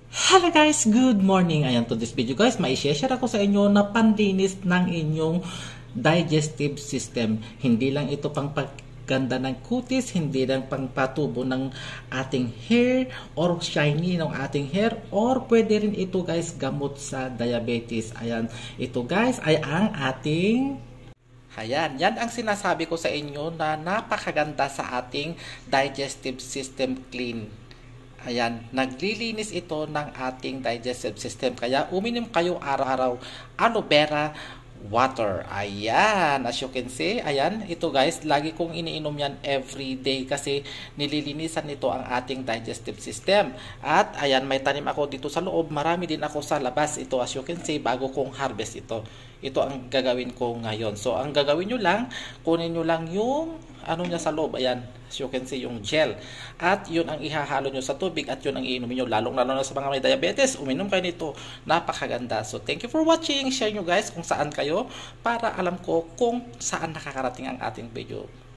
Hello guys, good morning. Ayan, to this video guys, mai-share ako sa inyo na panlinis ng inyong digestive system. Hindi lang ito pang pagganda ng kutis, hindi lang pang patubo ng ating hair or shiny ng ating hair, or pwede rin ito guys gamot sa diabetes. Ayan, ito guys ay ang ating yan ang sinasabi ko sa inyo na napakaganda sa ating digestive system clean. Ayan, naglilinis ito ng ating digestive system. Kaya uminom kayo araw-araw aloe vera water. Ayan, as you can see, ayan, ito guys, lagi kong iniinom yan every day kasi nililinisan nito ang ating digestive system. At ayan, may tanim ako dito sa loob, marami din ako sa labas. Ito as you can see, bago kong harvest ito. Ito ang gagawin ko ngayon. So, ang gagawin nyo lang, kunin nyo lang yung ano niya sa loob. Ayan, as you can see, yung gel. At yun ang ihahalo nyo sa tubig at yun ang iinumin nyo. Lalong-lalo na sa mga may diabetes, uminom kayo nito. Napakaganda. So, thank you for watching. Share nyo guys kung saan kayo para alam ko kung saan nakakarating ang ating video.